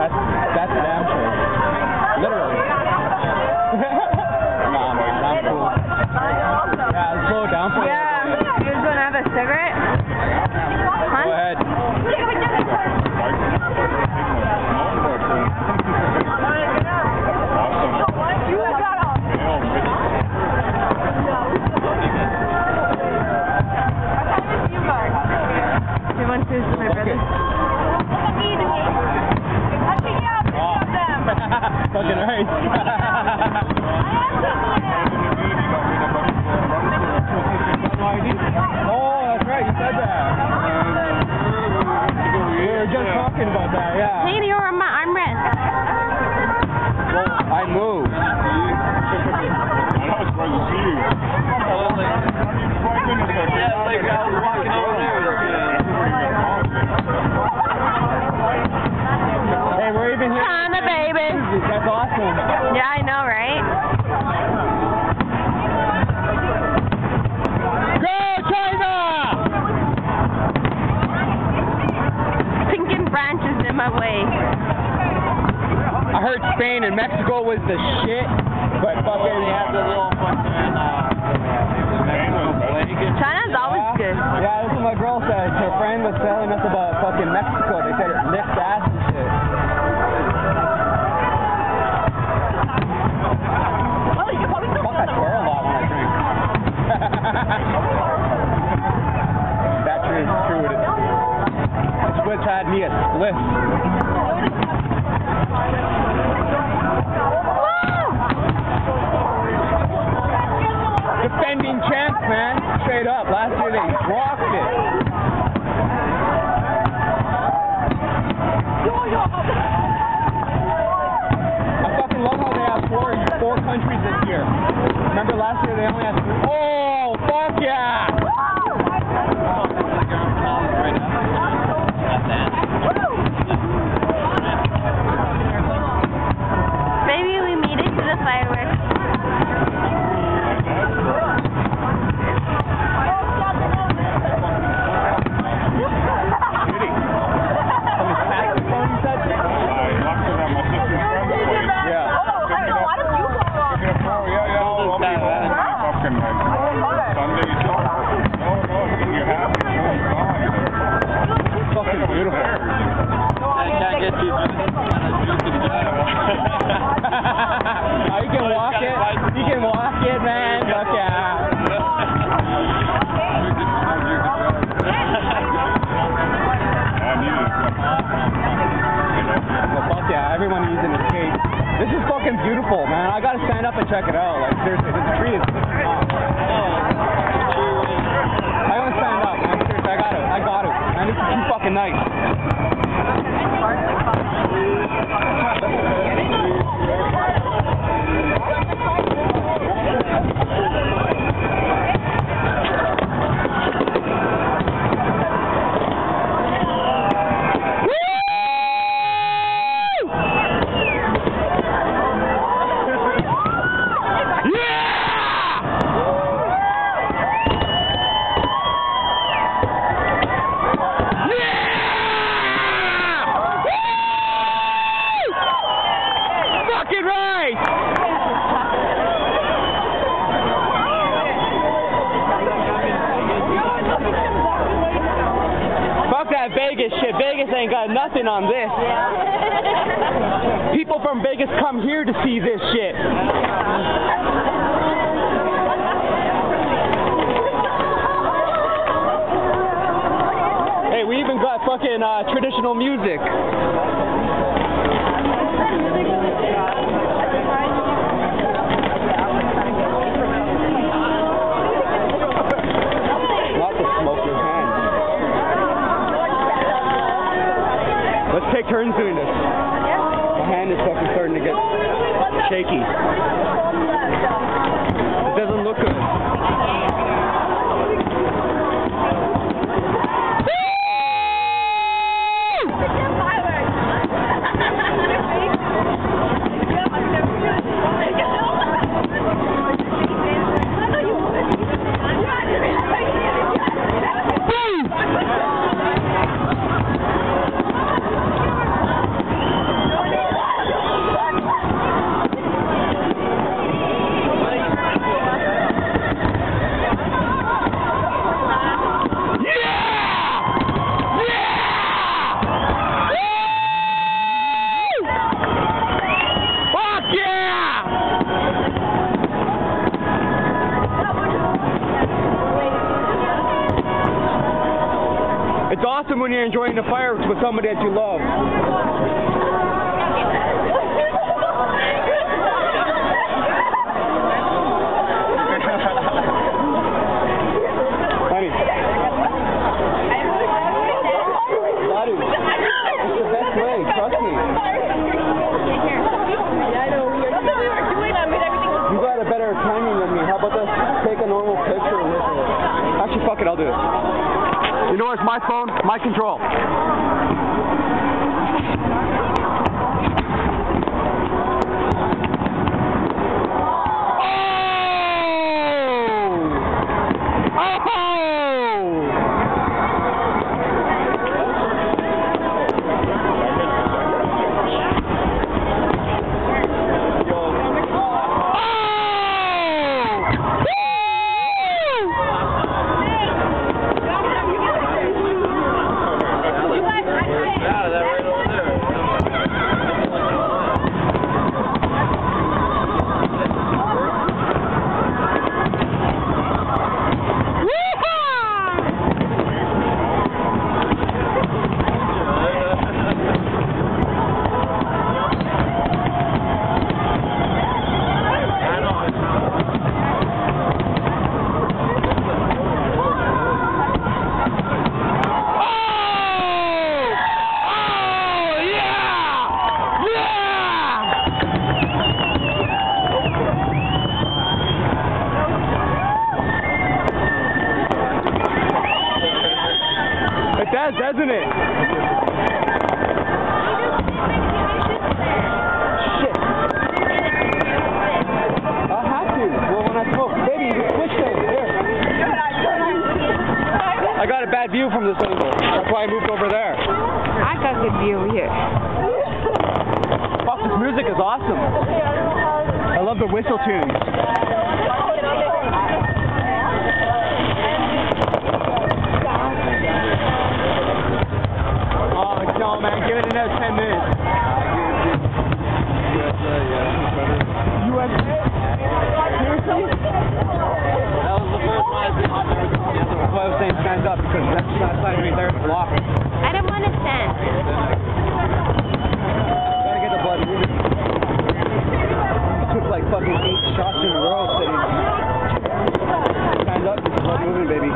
That's damn true. Literally. Nah, man, I'm cool. Yeah, slow down for Yeah, you guys want to have a cigarette? Huh? Go ahead. You want to my brother? Fucking right. Oh, that's right, you said that. We were just talking about that, yeah. Hey, you're on my armrest. Well, I moved. Hey, we're even here. China, baby. That's awesome. Yeah, I know, right? Go, China! Thinking branches in my way. I heard Spain and Mexico was the shit, but fucking they have the little China's always good. Yeah, that's what my girl said. Her friend was telling us about fucking Mexico. They said it lifts ass and shit. Fuck, I swear a lot when I drink. That is true. Splits had me a spliff. Defending champs, man. Straight up. Last year they rocked it. I fucking love how they have four countries this year. Remember last year they only had 3? Oh, fuck yeah! Maybe we made it to the fireworks. Everyone using the skate. This is fucking beautiful, man. I gotta stand up and check it out. Like, seriously, this tree is... I gotta stand up, man. Seriously, I got to. Man, this is too fucking nice. Vegas shit. Vegas ain't got nothing on this. People from Vegas come here to see this shit. Hey, we even got fucking traditional music. Let's take turns doing this. My hand is fucking starting to get shaky. It doesn't look good. when you're enjoying the fireworks with somebody that you love. Honey. Buddy, it's the best way, trust me. You got a better timing than me. How about this? Take a normal picture with it. Actually, fuck it, I'll do it. You know what? It's my phone, my control. It does, doesn't it? Shit. I'll have to. Well, when I smoke, baby, you switch things. Here. I got a bad view from this angle. That's why I moved over there. I got good view here. Fuck, this music is awesome. I love the whistle tunes. No, man, give it another 10 minutes. USA? Seriously? That was the first one I did. That's why I was saying stand up, because that's not right there to block. I don't want to stand. Gotta get the blood moving. Took like fucking 8 shots in a row sitting. Stand up, get the blood moving, baby.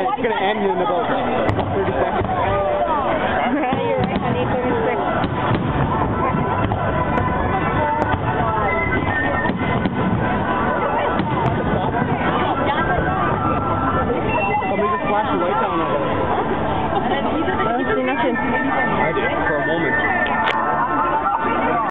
It's gonna end in about 30 seconds.